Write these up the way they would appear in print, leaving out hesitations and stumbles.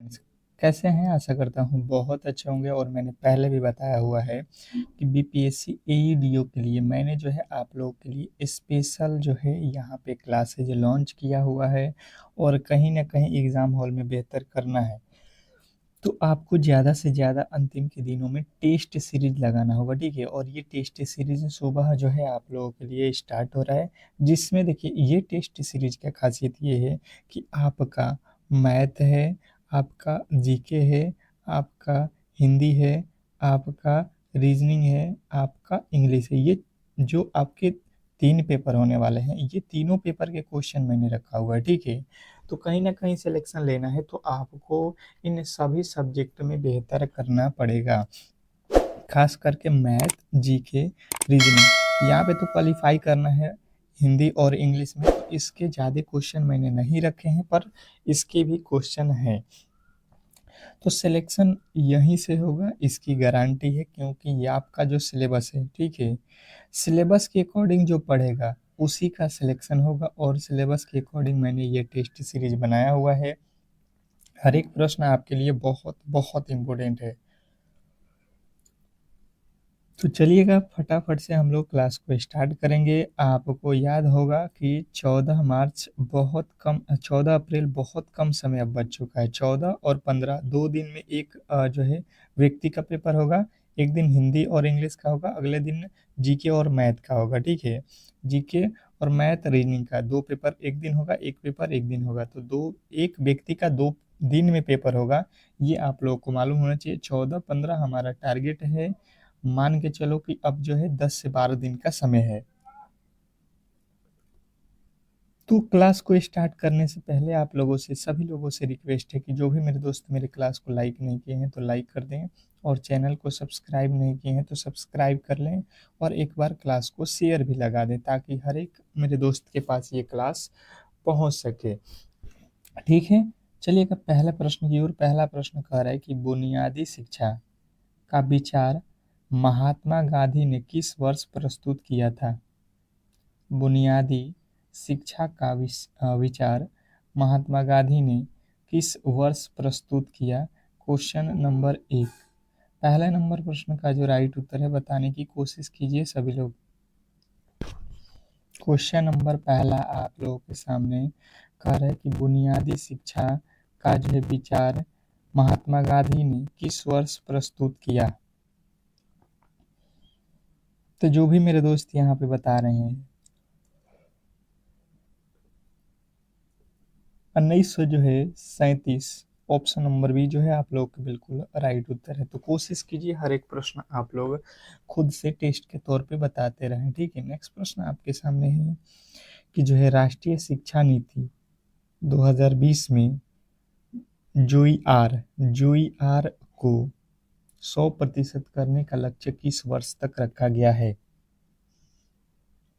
कैसे हैं? आशा करता हूँ बहुत अच्छे होंगे और मैंने पहले भी बताया हुआ है कि बीपीएससी एईडीओ के लिए मैंने जो है आप लोगों के लिए स्पेशल जो है यहाँ पे क्लासेज लॉन्च किया हुआ है और कहीं न कहीं एग्ज़ाम हॉल में बेहतर करना है, तो आपको ज़्यादा से ज़्यादा अंतिम के दिनों में टेस्ट सीरीज़ लगाना होगा, ठीक है? और ये टेस्ट सीरीज़ सुबह जो है आप लोगों के लिए स्टार्ट हो रहा है, जिसमें देखिए ये टेस्ट सीरीज़ की ख़ासियत ये है कि आपका मैथ है, आपका जीके है, आपका हिंदी है, आपका रीज़निंग है, आपका इंग्लिश है। ये जो आपके 3 पेपर होने वाले हैं, ये तीनों पेपर के क्वेश्चन मैंने रखा हुआ है, ठीक है? तो कहीं न कहीं सिलेक्शन लेना है तो आपको इन सभी सब्जेक्ट में बेहतर करना पड़ेगा, खास करके मैथ, जीके, रीजनिंग। यहाँ पे तो क्वालिफाई करना है हिंदी और इंग्लिश में, तो इसके ज़्यादा क्वेश्चन मैंने नहीं रखे हैं, पर इसके भी क्वेश्चन हैं। तो सिलेक्शन यहीं से होगा, इसकी गारंटी है, क्योंकि ये आपका जो सिलेबस है, ठीक है? सिलेबस के अकॉर्डिंग जो पढ़ेगा, उसी का सिलेक्शन होगा और सिलेबस के अकॉर्डिंग मैंने ये टेस्ट सीरीज बनाया हुआ है। हर एक प्रश्न आपके लिए बहुत बहुत इम्पोर्टेंट है। तो चलिएगा फटाफट से हम लोग क्लास को स्टार्ट करेंगे। आपको याद होगा कि 14 अप्रैल बहुत कम समय अब बच चुका है। 14 और 15 2 दिन में एक जो है व्यक्ति का पेपर होगा। एक दिन हिंदी और इंग्लिश का होगा, अगले दिन जीके और मैथ का होगा, ठीक है? जीके और मैथ रीजनिंग का 2 पेपर एक दिन होगा, एक पेपर एक दिन होगा। तो एक व्यक्ति का 2 दिन में पेपर होगा, ये आप लोगों को मालूम होना चाहिए। 14-15 हमारा टारगेट है। मान के चलो कि अब जो है 10 से 12 दिन का समय है। तो क्लास को स्टार्ट करने से पहले आप लोगों से सभी लोगों से रिक्वेस्ट है कि जो भी मेरे दोस्त मेरे क्लास को लाइक नहीं किए हैं तो लाइक कर दें, और चैनल को सब्सक्राइब नहीं किए हैं तो सब्सक्राइब कर लें, और एक बार क्लास को शेयर भी लगा दें ताकि हर एक मेरे दोस्त के पास ये क्लास पहुंच सके, ठीक है? चलिएगा पहला प्रश्न की ओर। पहला प्रश्न कह रहा है कि बुनियादी शिक्षा का विचार महात्मा गांधी ने किस वर्ष प्रस्तुत किया था? बुनियादी शिक्षा का विचार महात्मा गांधी ने किस वर्ष प्रस्तुत किया? Question number 1। पहले नंबर प्रश्न का जो राइट उत्तर है बताने की कोशिश कीजिए सभी लोग। क्वेश्चन नंबर पहला आप लोगों के सामने कह रहा है कि बुनियादी शिक्षा का जो है विचार महात्मा गांधी ने किस वर्ष प्रस्तुत किया? तो जो भी मेरे दोस्त यहाँ पे बता रहे हैं 1900 जो है 37, ऑप्शन नंबर बी जो है आप लोग के बिल्कुल राइट उत्तर है। तो कोशिश कीजिए हर एक प्रश्न आप लोग खुद से टेस्ट के तौर पे बताते रहें, ठीक है? नेक्स्ट प्रश्न आपके सामने है कि जो है राष्ट्रीय शिक्षा नीति 2020 में जुई आर को 100% करने का लक्ष्य किस वर्ष तक रखा गया है?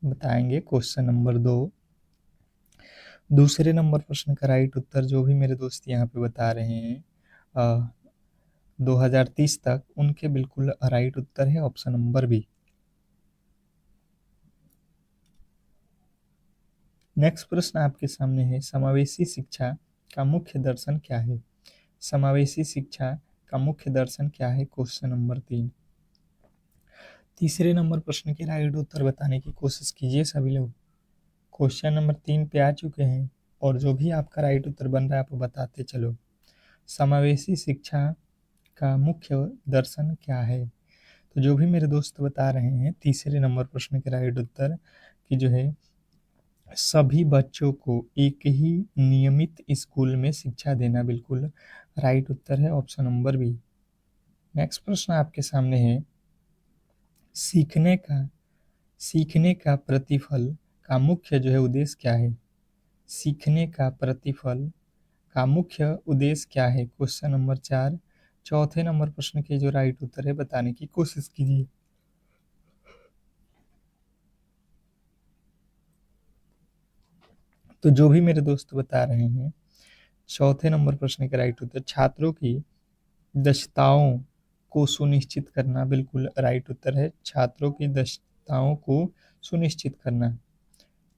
बताएंगे। Question number 2। दूसरे नंबर प्रश्न का राइट उत्तर जो भी मेरे दोस्त यहाँ पे बता रहे हैं 2030 तक, उनके बिल्कुल राइट उत्तर है ऑप्शन नंबर बी। नेक्स्ट प्रश्न आपके सामने है समावेशी शिक्षा का मुख्य दर्शन क्या है? समावेशी शिक्षा का मुख्य दर्शन क्या है? Question number 3। तीसरे नंबर प्रश्न के राइट उत्तर बताने की कोशिश कीजिए सभी लोग। क्वेश्चन नंबर 3 पे आ चुके हैं और जो भी आपका राइट उत्तर बन रहा है आप बताते चलो। समावेशी शिक्षा का मुख्य दर्शन क्या है? तो जो भी मेरे दोस्त बता रहे हैं तीसरे नंबर प्रश्न के राइट उत्तर कि जो है सभी बच्चों को एक ही नियमित स्कूल में शिक्षा देना, बिल्कुल राइट उत्तर है ऑप्शन नंबर बी। नेक्स्ट प्रश्न आपके सामने है सीखने का सीखने का प्रतिफल का मुख्य जो है उद्देश्य क्या है? सीखने का प्रतिफल का मुख्य उद्देश्य क्या है? Question number 4। चौथे नंबर प्रश्न के जो राइट उत्तर है बताने की कोशिश कीजिए। तो जो भी मेरे दोस्त बता रहे हैं चौथे नंबर प्रश्न का राइट उत्तर छात्रों की दक्षताओं को सुनिश्चित करना, बिल्कुल राइट उत्तर है छात्रों की दक्षताओं को सुनिश्चित करना।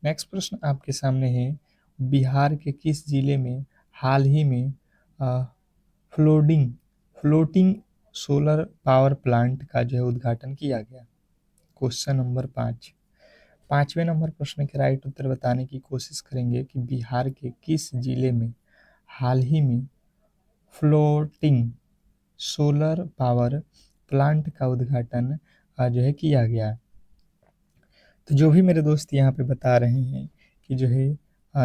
नेक्स्ट प्रश्न आपके सामने है बिहार के किस जिले में हाल ही में floating floating solar power plant का जो है उद्घाटन किया गया? Question number 5। 5वें नंबर प्रश्न के राइट उत्तर बताने की कोशिश करेंगे कि बिहार के किस जिले में हाल ही में फ्लोटिंग सोलर पावर प्लांट का उद्घाटन जो है किया गया? तो जो भी मेरे दोस्त यहाँ पे बता रहे हैं कि जो है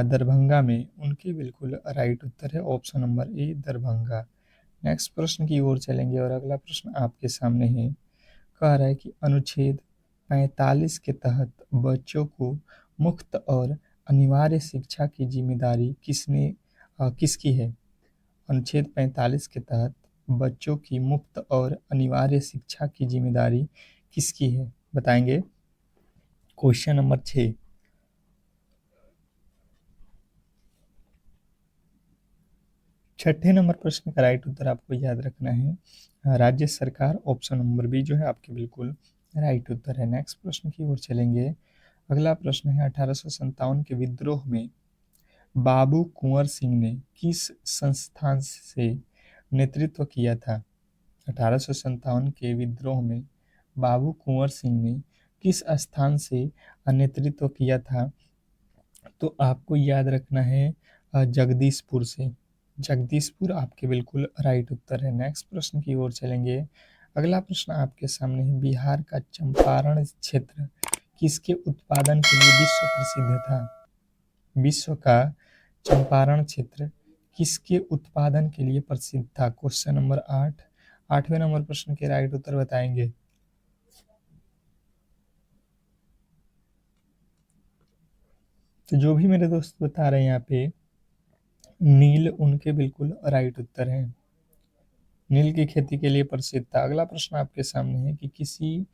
दरभंगा में, उनके बिल्कुल राइट उत्तर है option number A, Darbhanga. Next प्रश्न की ओर चलेंगे और अगला प्रश्न आपके सामने है। कह रहा है कि अनुच्छेद 45 के तहत बच्चों को मुफ्त और अनिवार्य शिक्षा की जिम्मेदारी किसकी है? अनुच्छेद 45 के तहत बच्चों की मुफ्त और अनिवार्य शिक्षा की जिम्मेदारी किसकी है? बताएंगे। Question number 6। छठे नंबर प्रश्न का राइट उत्तर आपको याद रखना है राज्य सरकार, ऑप्शन नंबर बी जो है आपके बिल्कुल राइट उत्तर है। नेक्स्ट प्रश्न की ओर चलेंगे। अगला प्रश्न है 1857 के विद्रोह में बाबू कुंवर सिंह ने किस संस्थान से नेतृत्व किया था? 1857 के विद्रोह में बाबू कुंवर सिंह ने किस स्थान से नेतृत्व किया था? तो आपको याद रखना है जगदीशपुर से। जगदीशपुर आपके बिल्कुल राइट उत्तर है। नेक्स्ट प्रश्न की ओर चलेंगे। अगला प्रश्न आपके सामने है। बिहार का चंपारण क्षेत्र किसके उत्पादन के लिए विश्व प्रसिद्ध था? विश्व का चंपारण क्षेत्र किसके उत्पादन के लिए प्रसिद्ध था? Question number 8। 8वें नंबर प्रश्न के राइट उत्तर बताएंगे। तो जो भी मेरे दोस्त बता रहे हैं यहाँ पे नील, उनके बिल्कुल राइट उत्तर है। नील की खेती के लिए प्रसिद्ध था। अगला प्रश्न आपके सामने है कि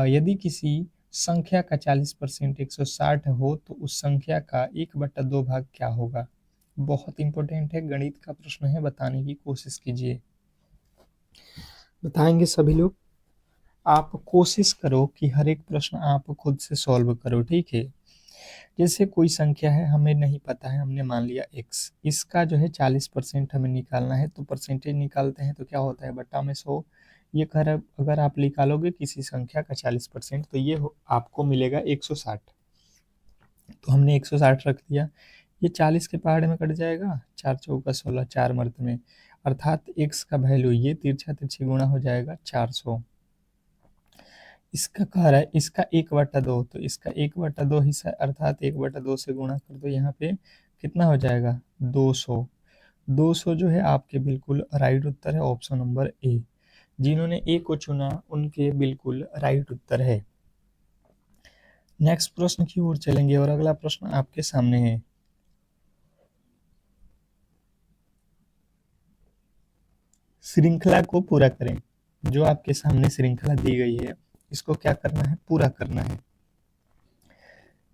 यदि किसी संख्या का 40% 160 हो तो उस संख्या का 1/2 भाग क्या होगा? बहुत इंपॉर्टेंट है, गणित का प्रश्न है, बताने की कोशिश कीजिए। बताएंगे सभी लोग। आप कोशिश करो कि हर एक प्रश्न आप खुद से सॉल्व करो, ठीक है। जैसे कोई संख्या है, हमें नहीं पता है, हमने मान लिया x, इसका जो है 40% हमें निकालना है, तो परसेंटेज निकालते हैं तो क्या होता है, बट्टा में 100। ये अगर आप निकालोगे किसी संख्या का 40% तो ये आपको मिलेगा 160। तो हमने 160 रख दिया, ये 40 के पहाड़े में कट जाएगा, 4 चौका 16, 4 मर्द में, अर्थात x का वैल्यू ये तिरछा तिरछी गुणा हो जाएगा 400। इसका कह रहा है इसका 1/2, तो इसका 1/2 हिस्सा अर्थात 1/2 से गुणा कर दो, यहाँ पे कितना हो जाएगा 200। 200 जो है आपके बिल्कुल राइट उत्तर है, ऑप्शन नंबर ए। जिन्होंने ए को चुना उनके बिल्कुल राइट उत्तर है। नेक्स्ट प्रश्न की ओर चलेंगे और अगला प्रश्न आपके सामने है। श्रृंखला को पूरा करें। जो आपके सामने श्रृंखला दी गई है, इसको क्या करना है, पूरा करना है।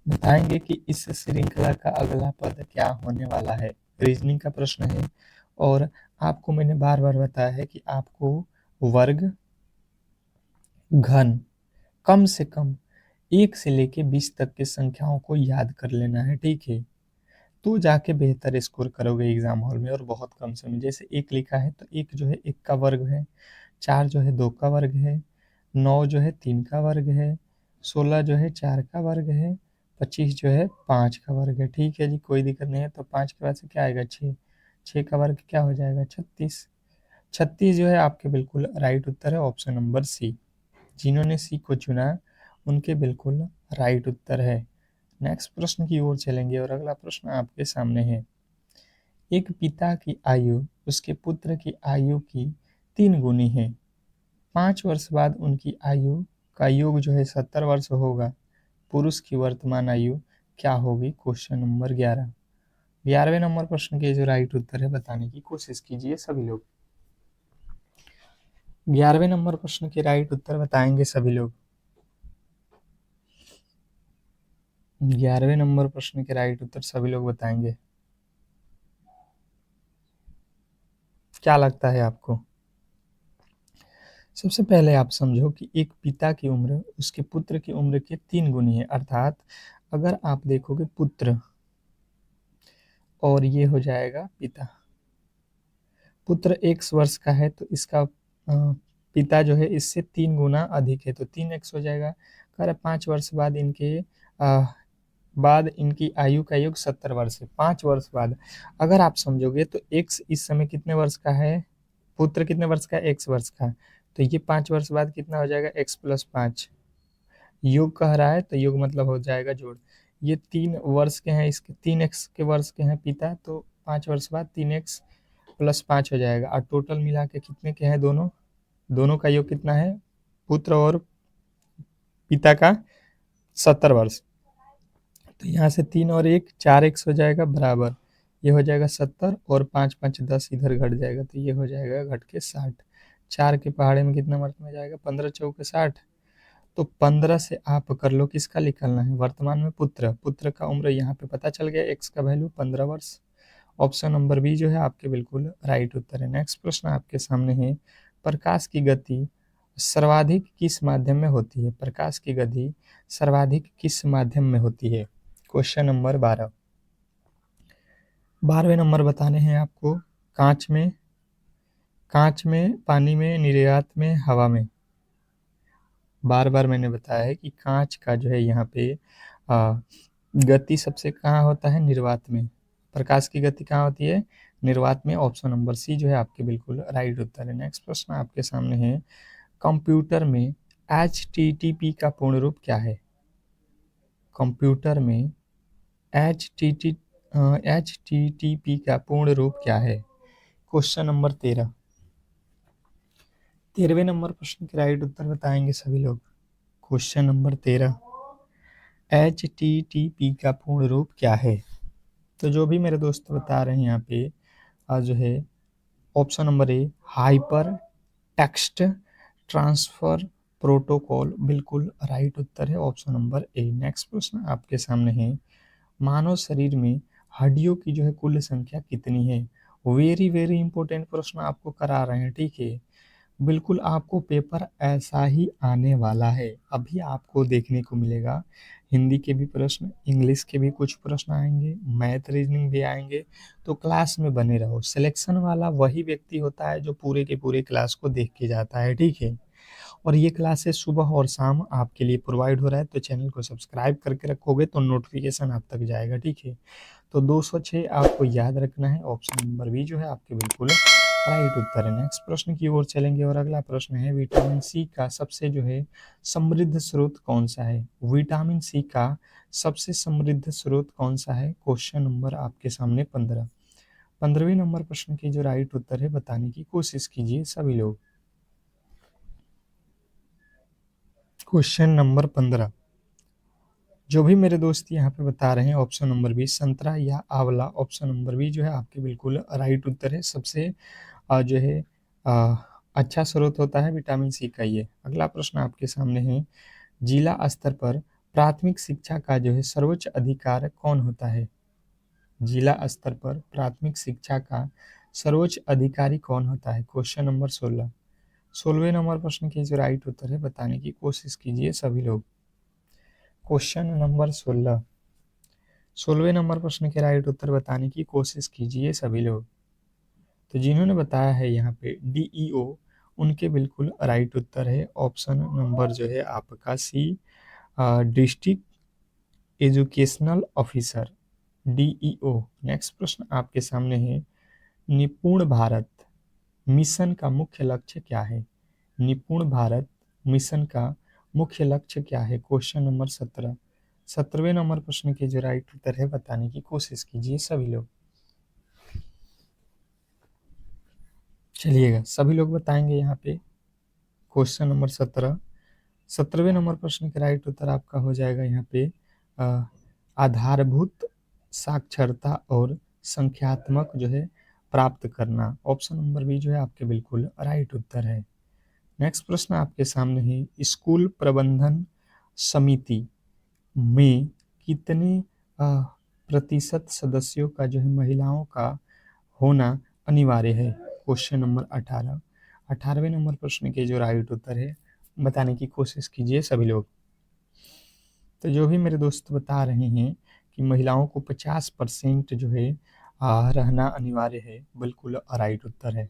बताएंगे कि इस श्रृंखला का अगला पद क्या होने वाला है। रीजनिंग का प्रश्न है और आपको मैंने बार बार बताया है कि आपको वर्ग, घन, कम से कम 1 से लेके 20 तक की संख्याओं को याद कर लेना है, ठीक है। तो जाके बेहतर स्कोर करोगे एग्जाम हॉल में और बहुत कम समय। जैसे 1 लिखा है तो 1 जो है 1 का वर्ग है, 4 जो है 2 का वर्ग है, 9 जो है 3 का वर्ग है, 16 जो है 4 का वर्ग है, 25 जो है 5 का वर्ग है, ठीक है जी, कोई दिक्कत नहीं है। तो 5 के बाद से क्या आएगा, 6, 6 का वर्ग क्या हो जाएगा, 36। 36 जो है आपके बिल्कुल राइट उत्तर है, ऑप्शन नंबर सी। जिन्होंने सी को चुना उनके बिल्कुल राइट उत्तर है। नेक्स्ट प्रश्न की ओर चलेंगे और अगला प्रश्न आपके सामने है। एक पिता की आयु उसके पुत्र की आयु की 3 गुनी है। 5 वर्ष बाद उनकी आयु का योग जो है 70 वर्ष होगा। पुरुष की वर्तमान आयु क्या होगी? Question number 11। 11वें नंबर प्रश्न के जो राइट उत्तर है बताने की कोशिश कीजिए सभी लोग। 11वें नंबर प्रश्न के राइट उत्तर बताएंगे सभी लोग। 11वें नंबर प्रश्न के राइट उत्तर सभी लोग बताएंगे। क्या लगता है आपको? सबसे पहले आप समझो कि एक पिता की उम्र उसके पुत्र की उम्र के 3 गुनी है, अर्थात अगर आप देखोगे पुत्र और ये हो जाएगा पिता, पुत्र 1 वर्ष का है तो इसका पिता जो है इससे 3 गुना अधिक है, तो 3x हो जाएगा। कह रहा है 5 वर्ष बाद इनकी आयु का योग 70 वर्ष है। 5 वर्ष बाद अगर आप समझोगे तो x इस समय कितने वर्ष का है, पुत्र कितने वर्ष का है, x वर्ष का, तो ये 5 वर्ष बाद कितना हो जाएगा, x + 5। योग कह रहा है तो योग मतलब हो जाएगा जोड़। ये 3 वर्ष के हैं, इसके 3x के वर्ष के हैं पिता, तो 5 वर्ष बाद 3x + 5 हो जाएगा। और टोटल मिला के कितने के हैं दोनों का योग कितना है, पुत्र और पिता का 70 वर्ष। तो यहाँ से 3 और 1 4x हो जाएगा बराबर, ये हो जाएगा 70 और 5 5 10 इधर घट जाएगा, तो ये हो जाएगा घट के 60। 4 के पहाड़े में कितना वर्ष में जाएगा, 15 चौके 60। तो 15 से आप कर लो किसका निकलना है, वर्तमान में पुत्र का उम्र यहाँ पे पता चल गया, x का वैल्यू 15 वर्ष। ऑप्शन नंबर बी जो है आपके बिल्कुल राइट उत्तर है। नेक्स्ट प्रश्न आपके सामने है, प्रकाश की गति सर्वाधिक किस माध्यम में होती है, प्रकाश की गति सर्वाधिक किस माध्यम में होती है। क्वेश्चन नंबर 12, 12वें नंबर बताने हैं आपको। कांच में, पानी में, निर्वात में, हवा में। बार बार मैंने बताया है कि कांच का जो है यहाँ पे गति सबसे कहाँ होता है, निर्वात में। प्रकाश की गति कहाँ होती है, निर्वात में। ऑप्शन नंबर सी जो है आपके बिल्कुल राइट उत्तर है। नेक्स्ट प्रश्न आपके सामने है, कंप्यूटर में HTTP का पूर्ण रूप क्या है। कंप्यूटर में HTTP का पूर्ण रूप क्या है। क्वेश्चन नंबर 13, 13वें नंबर प्रश्न के राइट उत्तर बताएंगे सभी लोग। क्वेश्चन नंबर 13, HTTP का पूर्ण रूप क्या है। तो जो भी मेरे दोस्त बता रहे हैं यहाँ पे जो है option number A hyper text transfer protocol बिल्कुल राइट उत्तर है, ऑप्शन नंबर ए। नेक्स्ट प्रश्न आपके सामने है, मानव शरीर में हड्डियों की जो है कुल संख्या कितनी है। वेरी वेरी इंपॉर्टेंट प्रश्न आपको करा रहे हैं, ठीक है। बिल्कुल आपको पेपर ऐसा ही आने वाला है, अभी आपको देखने को मिलेगा। हिंदी के भी प्रश्न, इंग्लिश के भी कुछ प्रश्न आएंगे, मैथ रीजनिंग भी आएंगे, तो क्लास में बने रहो। सिलेक्शन वाला वही व्यक्ति होता है जो पूरे के पूरे क्लास को देख के जाता है, ठीक है। और ये क्लासेस सुबह और शाम आपके लिए प्रोवाइड हो रहा है, तो चैनल को सब्सक्राइब करके रखोगे तो नोटिफिकेशन आप तक जाएगा, ठीक है। तो 206 आपको याद रखना है, ऑप्शन नंबर बी जो है आपके बिल्कुल राइट उत्तर है। नेक्स्ट प्रश्न की ओर चलेंगे और अगला प्रश्न है, विटामिन सी का सबसे जो है समृद्ध स्रोत कौन सा है। विटामिन सी का सबसे समृद्ध स्रोत कौन सा है। क्वेश्चन नंबर आपके सामने 15, 15वें नंबर प्रश्न की जो राइट उत्तर है बताने की कोशिश कीजिए सभी लोग। क्वेश्चन नंबर 15, जो भी मेरे दोस्त यहाँ पे बता रहे हैं ऑप्शन नंबर बी संतरा या आंवला, ऑप्शन नंबर बी जो है आपके बिल्कुल राइट उत्तर है। सबसे जो है अच्छा स्रोत होता है विटामिन सी का ये। अगला प्रश्न आपके सामने है, जिला स्तर पर प्राथमिक शिक्षा का जो है सर्वोच्च अधिकार कौन होता है। जिला स्तर पर प्राथमिक शिक्षा का सर्वोच्च अधिकारी कौन होता है। क्वेश्चन नंबर 16, 16वें नंबर प्रश्न की जो राइट उत्तर है बताने की कोशिश कीजिए सभी लोग। क्वेश्चन नंबर 16, 16वें नंबर प्रश्न के राइट उत्तर बताने की कोशिश कीजिए सभी लोग। तो जिन्होंने बताया है यहाँ पे DEO, उनके बिल्कुल राइट उत्तर है ऑप्शन नंबर जो है आपका C, district educational officer, DEO। Next प्रश्न आपके सामने है, निपुण भारत मिशन का मुख्य लक्ष्य क्या है। निपुण भारत मिशन का मुख्य लक्ष्य क्या है। क्वेश्चन नंबर 17, 17वें नंबर प्रश्न के जो राइट उत्तर है बताने की कोशिश कीजिए सभी लोग। चलिएगा सभी लोग बताएंगे यहाँ पे। क्वेश्चन नंबर 17, 17वें नंबर प्रश्न का राइट उत्तर आपका हो जाएगा यहाँ पे आधारभूत साक्षरता और संख्यात्मक जो है प्राप्त करना, ऑप्शन नंबर बी जो है आपके बिल्कुल राइट उत्तर है। नेक्स्ट प्रश्न आपके सामने है, स्कूल प्रबंधन समिति में कितने प्रतिशत सदस्यों का जो है महिलाओं का होना अनिवार्य है। क्वेश्चन नंबर 18, 18वें नंबर प्रश्न के जो राइट उत्तर है बताने की कोशिश कीजिए सभी लोग। तो जो भी मेरे दोस्त बता रहे हैं कि महिलाओं को 50% जो है रहना अनिवार्य है, बिल्कुल राइट उत्तर है।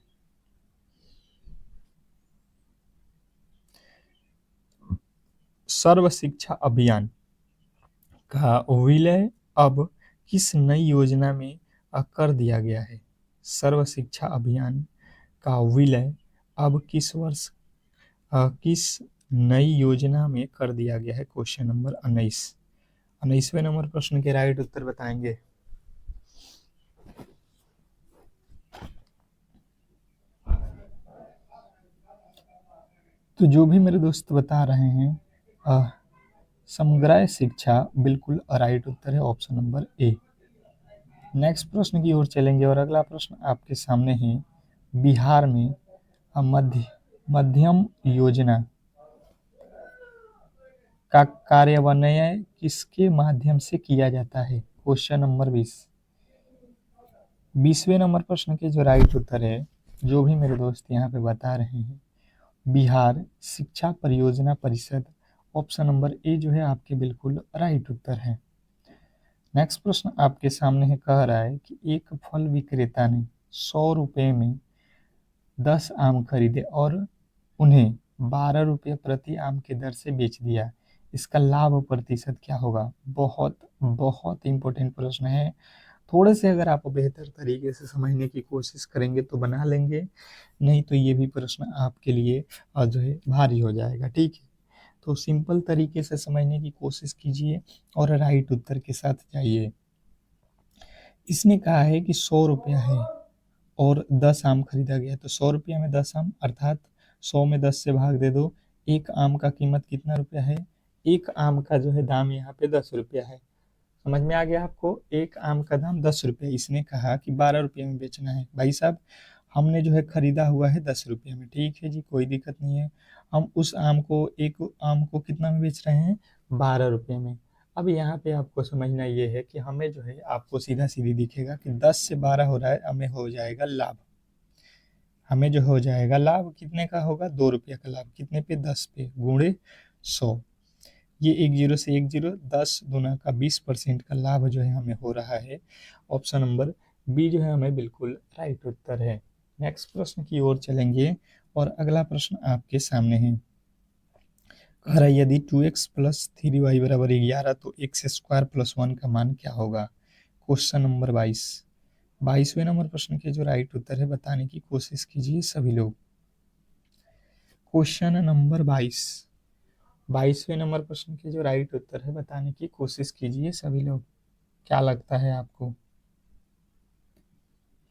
सर्व शिक्षा अभियान का विलय अब किस नई योजना में कर दिया गया है? सर्व शिक्षा अभियान का विलय अब किस नई योजना में कर दिया गया है? क्वेश्चन नंबर 19वें नंबर प्रश्न के राइट उत्तर बताएंगे। तो जो भी मेरे दोस्त बता रहे हैं समग्र शिक्षा बिल्कुल राइट उत्तर है, ऑप्शन नंबर ए। नेक्स्ट प्रश्न की ओर चलेंगे और अगला प्रश्न आपके सामने है। बिहार में मध्यम योजना का कार्यान्वयन किसके माध्यम से किया जाता है? क्वेश्चन नंबर 20वें नंबर प्रश्न के जो राइट उत्तर है, जो भी मेरे दोस्त यहाँ पे बता रहे हैं, बिहार शिक्षा परियोजना परिषद, ऑप्शन नंबर ए जो है आपके बिल्कुल राइट उत्तर है। नेक्स्ट प्रश्न आपके सामने है, कह रहा है कि एक फल विक्रेता ने 100 रुपये में 10 आम खरीदे और उन्हें 12 रुपये प्रति आम के दर से बेच दिया, इसका लाभ प्रतिशत क्या होगा? बहुत बहुत इंपॉर्टेंट प्रश्न है। थोड़े से अगर आप बेहतर तरीके से समझने की कोशिश करेंगे तो बना लेंगे, नहीं तो ये भी प्रश्न आपके लिए जो है भारी हो जाएगा। ठीक है, तो सिंपल तरीके से समझने की कोशिश कीजिए और राइट उत्तर के साथ जाइए। इसने कहा है कि 100 रुपया है और 10 आम खरीदा गया, तो 100 रुपया में 10 आम, अर्थात 100 में 10 से भाग दे दो। एक आम का कीमत कितना रुपया है? एक आम का जो है दाम यहाँ पे 10 रुपया है। समझ में आ गया आपको? एक आम का दाम 10 रुपये। इसने कहा कि 12 रुपये में बेचना है। भाई साहब, हमने जो है खरीदा हुआ है 10 रुपये में, ठीक है जी, कोई दिक्कत नहीं है। हम उस आम को, एक आम को कितना में बेच रहे हैं? 12 रुपये में। अब यहाँ पे आपको समझना ये है कि हमें जो है, आपको सीधा सीधी दिखेगा कि 10 से 12 हो रहा है, हमें हो जाएगा लाभ। हमें जो हो जाएगा लाभ कितने का होगा? 2 रुपये का लाभ। कितने पे? 10 पे, गुणे 100। ये एक जीरो से एक जीरो, 10 गुना का 20% का लाभ जो है हमें हो रहा है। ऑप्शन नंबर बी जो है हमें बिल्कुल राइट उत्तर है। नेक्स्ट प्रश्न की ओर चलेंगे और अगला प्रश्न आपके सामने है। कह रहा है यदि 2x प्लस 3y बराबर 11 तो x स्क्वायर प्लस 1 का मान क्या होगा? क्वेश्चन नंबर 22वें नंबर प्रश्न के जो राइट उत्तर है बताने की कोशिश कीजिए सभी लोग। क्वेश्चन नंबर 22वें नंबर प्रश्न के जो राइट उत्तर है बताने की कोशिश कीजिए सभी लोग। क्या लगता है आपको?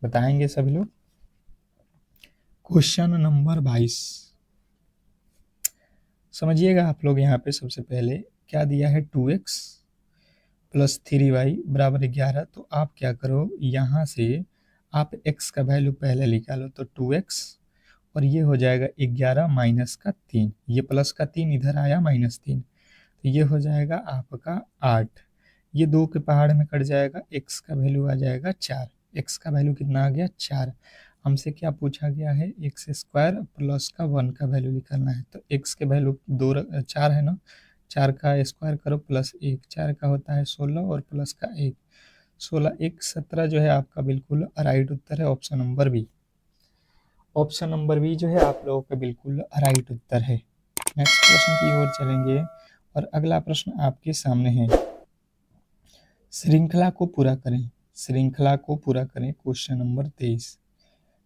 बताएंगे सभी लोग। क्वेश्चन नंबर 22 समझिएगा आप लोग। यहाँ पे सबसे पहले क्या दिया है? 2x प्लस 3y बराबर 11। तो आप क्या करो, यहाँ से आप x का वैल्यू पहले निकालो, तो 2x और ये हो जाएगा 11 माइनस का 3, ये प्लस का 3 इधर आया माइनस 3, तो ये हो जाएगा आपका 8। ये 2 के पहाड़ में कट जाएगा, x का वैल्यू आ जाएगा 4। x का वैल्यू कितना आ गया? 4। हमसे क्या पूछा गया है? एक्स स्क्वायर प्लस का 1 का वैल्यू निकालना है। तो x के वैल्यू 4 है ना, 4 का स्क्वायर करो प्लस 1, 4 का होता है 16 और प्लस का 1, 16 1 17 जो है आपका बिल्कुल राइट उत्तर है, option number B. Option number B जो है आप लोगों का बिल्कुल राइट उत्तर है। नेक्स्ट प्रश्न की ओर चलेंगे और अगला प्रश्न आपके सामने है। श्रृंखला को पूरा करें, श्रृंखला को पूरा करें। क्वेश्चन नंबर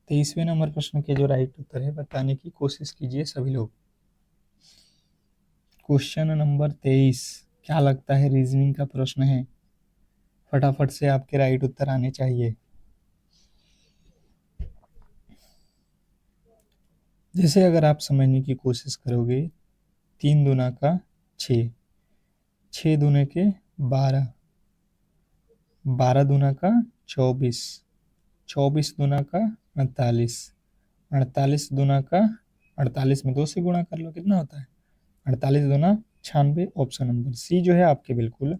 23वें नंबर प्रश्न के जो राइट उत्तर है बताने की कोशिश कीजिए सभी लोग। क्वेश्चन नंबर 23 क्या लगता है? रीजनिंग का प्रश्न है, फटाफट से आपके राइट उत्तर आने चाहिए। जैसे अगर आप समझने की कोशिश करोगे, 3 दूना का 6, 6 दूने के 12, 12 दूना का 24, 24 दूना का 48, 48 दूना का 48 में 2 से गुणा कर लो, कितना होता है? 48 दूना 96। ऑप्शन नंबर सी जो है आपके बिल्कुल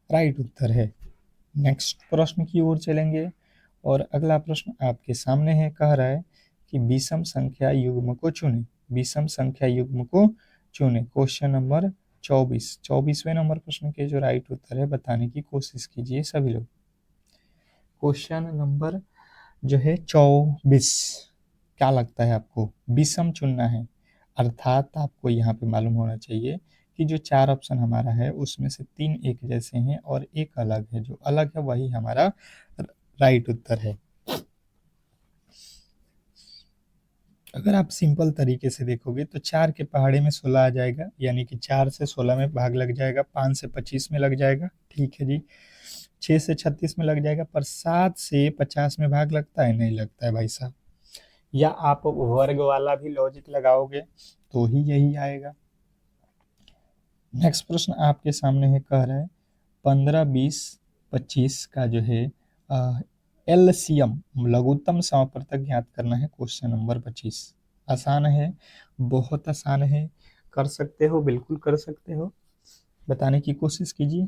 राइट उत्तर है। नेक्स्ट प्रश्न की ओर चलेंगे और अगला प्रश्न आपके सामने है। कह रहा है कि विषम संख्या युग्म को चुने, विषम संख्या युग्म को चुने। क्वेश्चन नंबर 24वें नंबर प्रश्न के जो राइट उत्तर है बताने की कोशिश कीजिए सभी लोग। क्वेश्चन नंबर जो है 24, क्या लगता है आपको? विषम चुनना है, अर्थात आपको यहाँ पे मालूम होना चाहिए कि जो 4 ऑप्शन हमारा है उसमें से 3 एक जैसे हैं और एक अलग है, जो अलग है वही हमारा राइट उत्तर है। अगर आप सिंपल तरीके से देखोगे तो 4 के पहाड़े में 16 आ जाएगा, यानी कि 4 से 16 में भाग लग जाएगा, 5 से 25 में लग जाएगा, ठीक है जी। 6 से 36 में लग जाएगा, पर 7 से 50 में भाग लगता है, नहीं लगता है भाई साहब। या आप वर्ग वाला भी लॉजिक लगाओगे तो ही यही आएगा। नेक्स्ट प्रश्न आपके सामने है, कह रहा है 15, 20, 25 का जो है एलसीएम लघुत्तम समापवर्तक ज्ञात करना है। क्वेश्चन नंबर 25 आसान है, बहुत आसान है, कर सकते हो, बिल्कुल कर सकते हो, बताने की कोशिश कीजिए।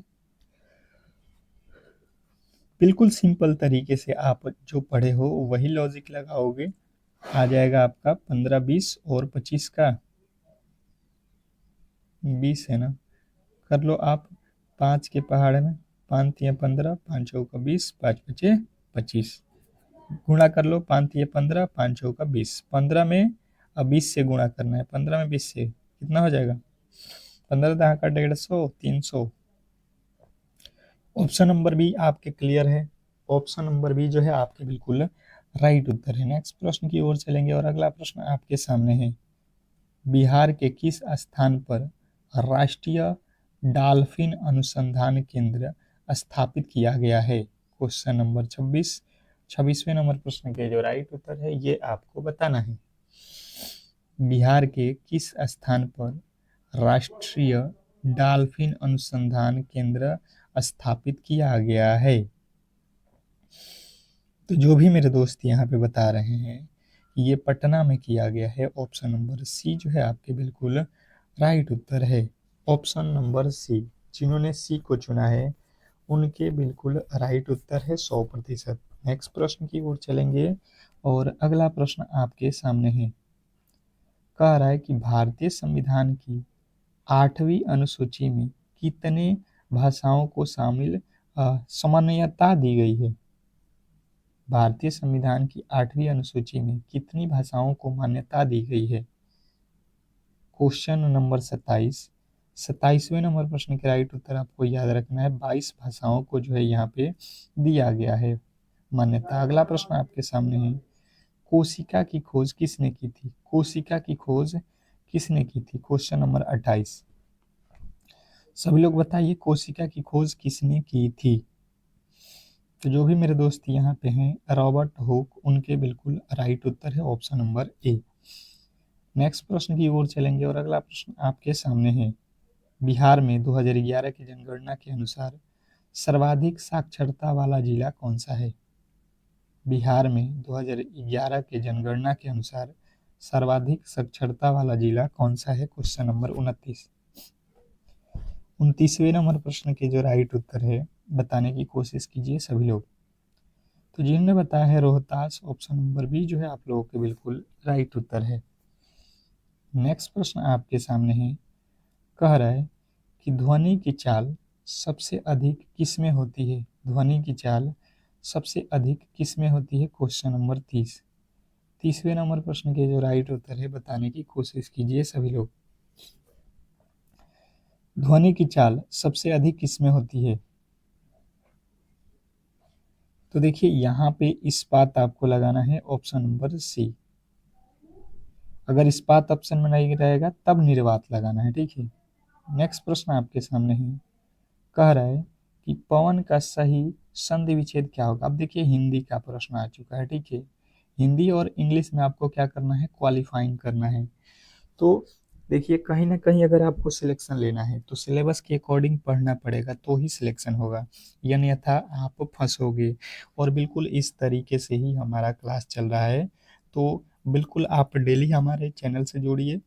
बिल्कुल सिंपल तरीके से आप जो पढ़े हो वही लॉजिक लगाओगे, आ जाएगा आपका 15, 20 और 25 का 20 है ना। कर लो आप 5 के पहाड़ में, 5 तिया 15, 5 चौका 20, 5 पचे 25, गुणा कर लो, 5 तिया 15, 5 चौका 20, 15 में अब 20 से गुणा करना है, 15 में 20 से कितना हो जाएगा, 15 दहा का 150, 300। ऑप्शन नंबर बी आपके क्लियर है, ऑप्शन नंबर बी जो है आपके बिल्कुल राइट उत्तर है। नेक्स्ट प्रश्न की ओर चलेंगे और अगला प्रश्न आपके सामने है, बिहार के किस स्थान पर राष्ट्रीय डॉल्फिन अनुसंधान केंद्र स्थापित किया गया है। क्वेश्चन नंबर 26, 26वें नंबर प्रश्न के जो राइट उत्तर है ये आपको बताना है। बिहार के किस स्थान पर राष्ट्रीय डॉल्फिन अनुसंधान केंद्र स्थापित किया गया है। तो जो भी मेरे दोस्त यहाँ पे बता रहे हैं ये पटना में किया गया है, ऑप्शन नंबर सी जो है आपके बिल्कुल राइट उत्तर है। ऑप्शन नंबर सी, जिन्होंने सी को चुना है उनके बिल्कुल राइट उत्तर है 100%। नेक्स्ट प्रश्न की ओर चलेंगे और अगला प्रश्न आपके सामने है, कह रहा है कि भारतीय संविधान की 8वीं अनुसूची में कितने भाषाओं को शामिल सामान्यता दी गई है। भारतीय संविधान की 8वीं अनुसूची में कितनी भाषाओं को मान्यता दी गई है। क्वेश्चन नंबर 27, 27वें नंबर प्रश्न के राइट उत्तर आपको याद रखना है, 22 भाषाओं को जो है यहाँ पे दिया गया है मान्यता। अगला प्रश्न आपके सामने है, कोशिका की खोज किसने की थी। कोशिका की खोज किसने की थी। क्वेश्चन नंबर 28, सभी लोग बताइए कोशिका की खोज किसने की थी। तो जो भी मेरे दोस्त यहाँ पे हैं रॉबर्ट हुक, उनके बिल्कुल राइट उत्तर है ऑप्शन नंबर ए। नेक्स्ट प्रश्न की ओर चलेंगे और अगला प्रश्न आपके सामने है, बिहार में 2011 की जनगणना के अनुसार सर्वाधिक साक्षरता वाला जिला कौन सा है। बिहार में 2011 के जनगणना के अनुसार सर्वाधिक साक्षरता वाला जिला कौन सा है। क्वेश्चन नंबर 29, 29वें नंबर प्रश्न के जो राइट उत्तर है बताने की कोशिश कीजिए सभी लोग। तो जिन्होंने बताया है रोहतास, ऑप्शन नंबर बी जो है आप लोगों के बिल्कुल राइट उत्तर है। नेक्स्ट प्रश्न आपके सामने है, कह रहा है कि ध्वनि की चाल सबसे अधिक किस में होती है। ध्वनि की चाल सबसे अधिक किस में होती है। क्वेश्चन नंबर 30, 30वें नंबर प्रश्न के जो राइट उत्तर है बताने की कोशिश कीजिए सभी लोग। ध्वनि की चाल सबसे अधिक किस में होती है। तो देखिए यहाँ पे इस्पात आपको लगाना है, ऑप्शन नंबर सी। अगर इस्पात ऑप्शन में नहीं रहेगा तब निर्वात लगाना है, ठीक है। नेक्स्ट प्रश्न आपके सामने है, कह रहा है कि पवन का सही संधि विच्छेद क्या होगा। अब देखिए हिंदी का प्रश्न आ चुका है, ठीक है। हिंदी और इंग्लिश में आपको क्या करना है, क्वालिफाइंग करना है। तो देखिए कहीं ना कहीं अगर आपको सिलेक्शन लेना है तो सिलेबस के अकॉर्डिंग पढ़ना पड़ेगा तो ही सिलेक्शन होगा, अन्यथा आप फंसोगे। और बिल्कुल इस तरीके से ही हमारा क्लास चल रहा है, तो बिल्कुल आप डेली हमारे चैनल से जुड़िए।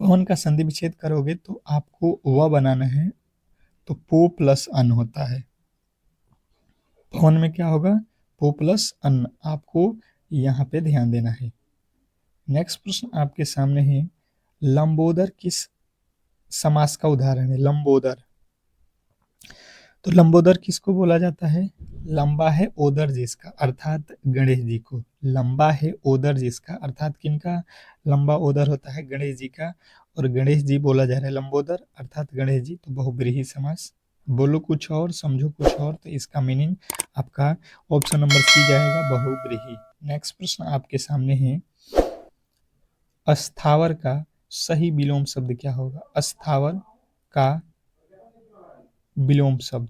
पवन का संधि विच्छेद करोगे तो आपको वह बनाना है, तो पो प्लस अन होता है। पवन में क्या होगा, पो प्लस अन, आपको यहाँ पे ध्यान देना है। नेक्स्ट प्रश्न आपके सामने है, लंबोदर किस समास का उदाहरण है। लंबोदर, तो लंबोदर किसको बोला जाता है? लंबा है ओदर जिसका, अर्थात गणेश जी को। लंबा है ओदर जिसका, अर्थात किनका लंबा ओदर होता है? गणेश जी का। और गणेश जी बोला जा रहा है लंबोदर, अर्थात गणेश जी, तो बहुब्रीहि समास। बोलो कुछ और, समझो कुछ और, तो इसका मीनिंग आपका ऑप्शन नंबर सी जाएगा, बहुब्रीहि। नेक्स्ट प्रश्न आपके सामने है, अस्थावर का सही विलोम शब्द क्या होगा? अस्थावर का विलोम शब्द।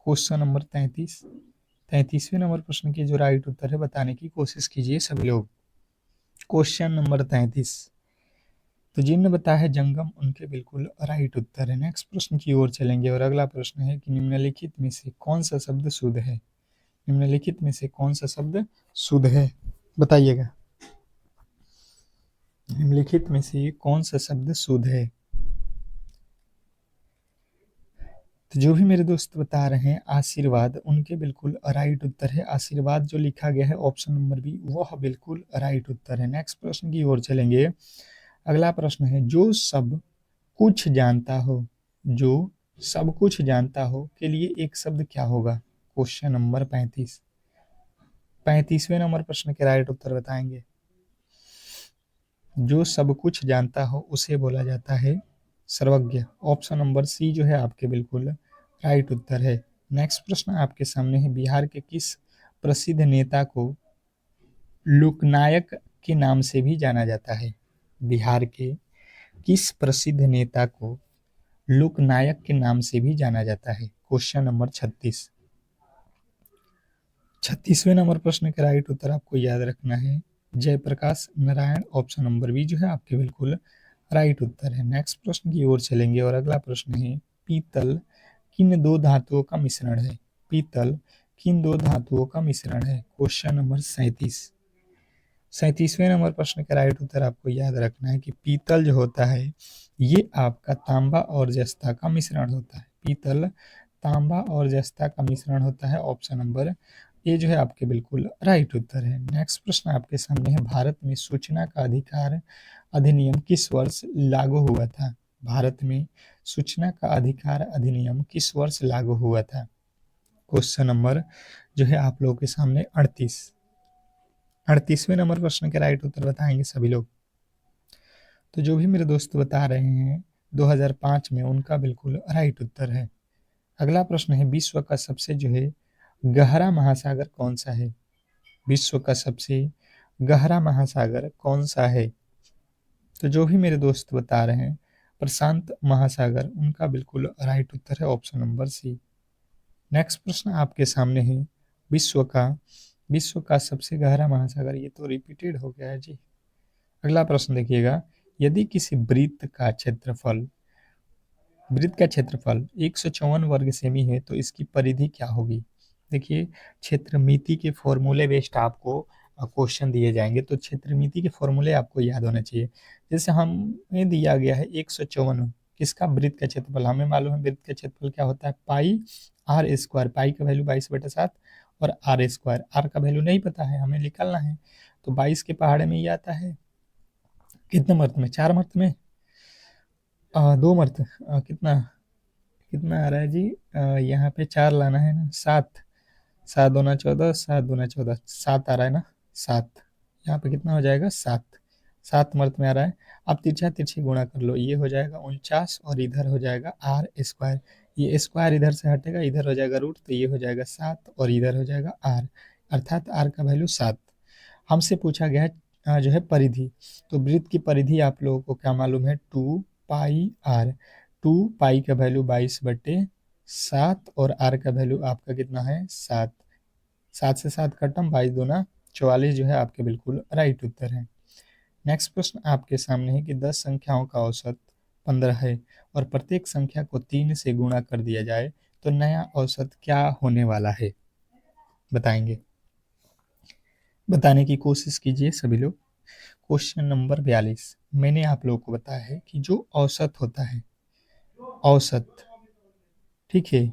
क्वेश्चन नंबर 33, 33वें नंबर प्रश्न के जो राइट उत्तर है बताने की कोशिश कीजिए सभी लोग। क्वेश्चन नंबर 33, तो जिनने बताया है जंगम, उनके बिल्कुल राइट उत्तर है। नेक्स्ट प्रश्न की ओर चलेंगे और अगला प्रश्न है कि निम्नलिखित में से कौन सा शब्द शुद्ध है? निम्नलिखित में से कौन सा शब्द शुद्ध है, बताइएगा। निम्नलिखित में से कौन सा शब्द शुद्ध है? तो जो भी मेरे दोस्त बता रहे हैं आशीर्वाद, उनके बिल्कुल राइट उत्तर है। आशीर्वाद जो लिखा गया है ऑप्शन नंबर बी, वह बिल्कुल राइट उत्तर है। नेक्स्ट प्रश्न की ओर चलेंगे। अगला प्रश्न है, जो सब कुछ जानता हो, जो सब कुछ जानता हो के लिए एक शब्द क्या होगा? क्वेश्चन नंबर 35, 35वें नंबर प्रश्न के राइट उत्तर बताएंगे। जो सब कुछ जानता हो उसे बोला जाता है सर्वज्ञ। ऑप्शन नंबर सी जो है आपके बिल्कुल राइट उत्तर है। नेक्स्ट प्रश्न आपके सामने है, बिहार के किस प्रसिद्ध नेता को लोकनायक के नाम से भी जाना जाता है? बिहार के किस प्रसिद्ध नेता को लोकनायक के नाम से भी जाना जाता है? क्वेश्चन नंबर 36, 36वें नंबर प्रश्न का राइट उत्तर आपको याद रखना है, Jayaprakash Narayan. Option number B जो है आपके बिल्कुल राइट उत्तर है। नेक्स्ट प्रश्न की ओर चलेंगे और अगला प्रश्न है, पीतल किन दो धातुओं का मिश्रण है? पीतल किन दो धातुओं का मिश्रण है? क्वेश्चन नंबर 37, 37वें नंबर प्रश्न का राइट उत्तर आपको याद रखना है कि पीतल जो होता है ये आपका तांबा और जस्ता का मिश्रण होता है। पीतल तांबा और जस्ता का मिश्रण होता है। ऑप्शन नंबर ए जो है आपके बिल्कुल राइट उत्तर है। नेक्स्ट प्रश्न आपके सामने है, भारत में सूचना का अधिकार अधिनियम किस वर्ष लागू हुआ था? भारत में सूचना का अधिकार अधिनियम किस वर्ष लागू हुआ था? क्वेश्चन नंबर जो है आप लोगों के सामने 38वें नंबर प्रश्न के राइट उत्तर बताएंगे सभी लोग। तो जो भी मेरे दोस्त बता रहे हैं 2005 में, उनका बिल्कुल राइट उत्तर है। अगला प्रश्न है, विश्व का सबसे जो है गहरा महासागर कौन सा है? विश्व का सबसे गहरा महासागर कौन सा है? तो जो भी मेरे दोस्त बता रहे हैं प्रशांत महासागर, उनका बिल्कुल राइट उत्तर है ऑप्शन नंबर सी। नेक्स्ट प्रश्न आपके सामने है, विश्व का सबसे गहरा महासागर, ये तो रिपीटेड हो गया है जी। अगला प्रश्न देखिएगा, यदि किसी वृत्त का क्षेत्रफल 154 वर्ग सेमी है तो इसकी परिधि क्या होगी? देखिए, क्षेत्रमिति के फॉर्मूले बेस्ड आपको क्वेश्चन दिए जाएंगे, तो क्षेत्रमिति के फॉर्मूले आपको याद होना चाहिए। जैसे हमें दिया गया है 154, किसका? वृत्त का क्षेत्रफल। हमें मालूम है वृत्त का क्षेत्रफल क्या होता है, पाई आर स्क्वायर। पाई का वैल्यू 22/7 और आर स्क्वायर, आर का वैल्यू नहीं पता है, हमें निकालना है। तो 22 के पहाड़े में ये आता है कितने मर्त में? 4 मर्त में, 2 मर्त, कितना कितना आ रहा है जी? यहाँ पे 4 लाना है ना, 7, 7 दूना 14, 7 दूना 14, 7 आ रहा है ना, 7। यहाँ पे कितना हो जाएगा? 7, 7 मर्त में आ रहा है। अब तिरछा तिरछी गुणा कर लो, ये हो जाएगा 49 और इधर हो जाएगा आर स्क्वायर। ये स्क्वायर इधर से हटेगा, इधर हो जाएगा रूट, तो ये हो जाएगा 7 और इधर हो जाएगा आर, अर्थात आर का वैल्यू 7। हमसे पूछा गया है जो है परिधि, तो वृत्त की परिधि आप लोगों को क्या मालूम है? 2 पाई आर। 2 पाई का वैल्यू 22/7 और आर का वैल्यू आपका कितना है? 7। 7 से 7 खत्म, 22 दूना 44 जो है आपके बिल्कुल राइट उत्तर है। नेक्स्ट प्रश्न आपके सामने है कि 10 संख्याओं का औसत 15 है और प्रत्येक संख्या को 3 से गुणा कर दिया जाए तो नया औसत क्या होने वाला है? बताएंगे, बताने की कोशिश कीजिए सभी लोग। क्वेश्चन नंबर 42, मैंने आप लोगों को बताया है कि जो औसत होता है, औसत, ठीक है,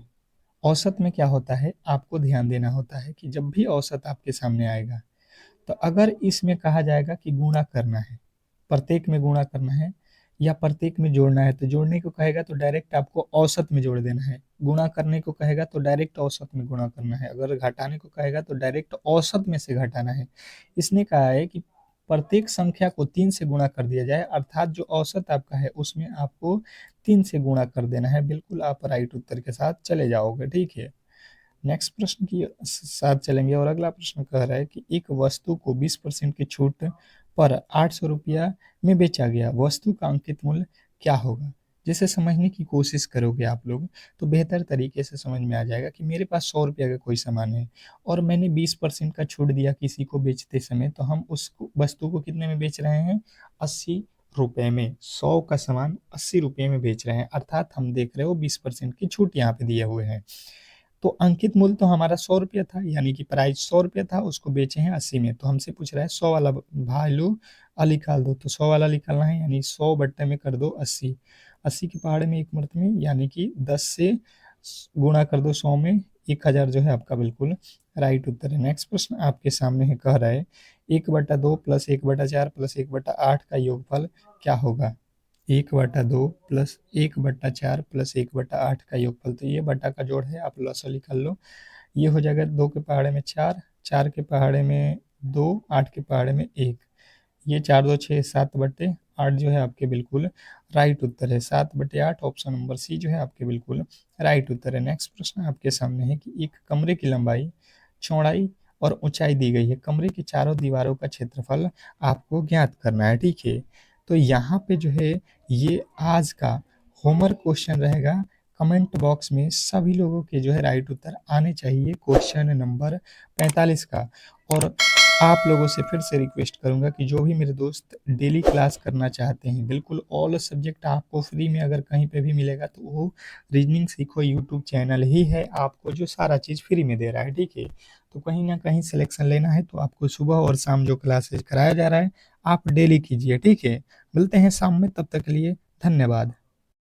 औसत में क्या होता है आपको ध्यान देना होता है कि जब भी औसत आपके सामने आएगा तो अगर इसमें कहा जाएगा कि गुणा करना है, प्रत्येक में गुणा करना है, या प्रत्येक में जोड़ना है तो जोड़ने को कहेगा तो डायरेक्ट आपको औसत में जोड़ देना है, गुणा करने को कहेगा तो डायरेक्ट औसत में गुणा करना है, अगर घटाने को कहेगा तो डायरेक्ट औसत में से घटाना है। इसने कहा है कि प्रत्येक संख्या को 3 से गुणा कर दिया जाए, अर्थात जो औसत आपका है उसमें आपको 3 से गुणा कर देना है। बिल्कुल आप राइट उत्तर के साथ चले जाओगे, ठीक है। नेक्स्ट प्रश्न की साथ चलेंगे और अगला प्रश्न कह रहा है कि एक वस्तु को 20% की छूट पर 800 रुपया में बेचा गया, वस्तु का अंकित मूल्य क्या होगा? जिसे समझने की कोशिश करोगे आप लोग तो बेहतर तरीके से समझ में आ जाएगा कि मेरे पास 100 रुपया का कोई सामान है और मैंने 20% का छूट दिया किसी को बेचते समय, तो हम उस वस्तु को कितने में बेच रहे हैं? 80 रुपये में। 100 का सामान 80 रुपये में बेच रहे हैं, अर्थात हम देख रहे हो 20% की छूट यहाँ पे दिए हुए हैं। तो अंकित मूल्य तो हमारा 100 रुपया था, यानी कि प्राइस 100 रुपया था, उसको बेचे हैं 80 में, तो हमसे पूछ रहा है 100 वाला वैल्यू निकाल दो, तो 100 वाला निकालना है, यानी 100 बट्टे में कर दो 80, 80 के पहाड़े में एक मर्त में, यानी कि 10 से गुणा कर दो 100 में, 1000 जो है आपका बिल्कुल राइट उत्तर है। नेक्स्ट प्रश्न आपके सामने है, कह रहा है 1/2 प्लस 1/4 प्लस 1/8 का योगफल क्या होगा? 1/2 प्लस 1/4 प्लस 1/8 का योगफल, तो ये बटा का जोड़ है, आप लॉसा निकाल लो। ये हो जाएगा 2 के पहाड़े में 4, 4 के पहाड़े में 2, 8 के पहाड़े में 1, ये 4 2 6 7/8 जो है आपके बिल्कुल राइट उत्तर है। 7/8 ऑप्शन नंबर सी जो है आपके बिल्कुल राइट उत्तर है। नेक्स्ट प्रश्न आपके सामने है कि एक कमरे की लंबाई, चौड़ाई और ऊंचाई दी गई है, कमरे की चारों दीवारों का क्षेत्रफल आपको ज्ञात करना है, ठीक है। तो यहाँ पे जो है ये आज का होमवर्क क्वेश्चन रहेगा, कमेंट बॉक्स में सभी लोगों के जो है राइट उत्तर आने चाहिए क्वेश्चन नंबर 45 का। और आप लोगों से फिर से रिक्वेस्ट करूंगा कि जो भी मेरे दोस्त डेली क्लास करना चाहते हैं, बिल्कुल ऑल सब्जेक्ट आपको फ्री में अगर कहीं पे भी मिलेगा तो वो रीजनिंग सीखो यूट्यूब चैनल ही है, आपको जो सारा चीज़ फ्री में दे रहा है, ठीक है। तो कहीं ना कहीं सिलेक्शन लेना है तो आपको सुबह और शाम जो क्लासेज कराया जा रहा है आप डेली कीजिए, ठीक है। मिलते हैं शाम में, तब तक के लिए धन्यवाद।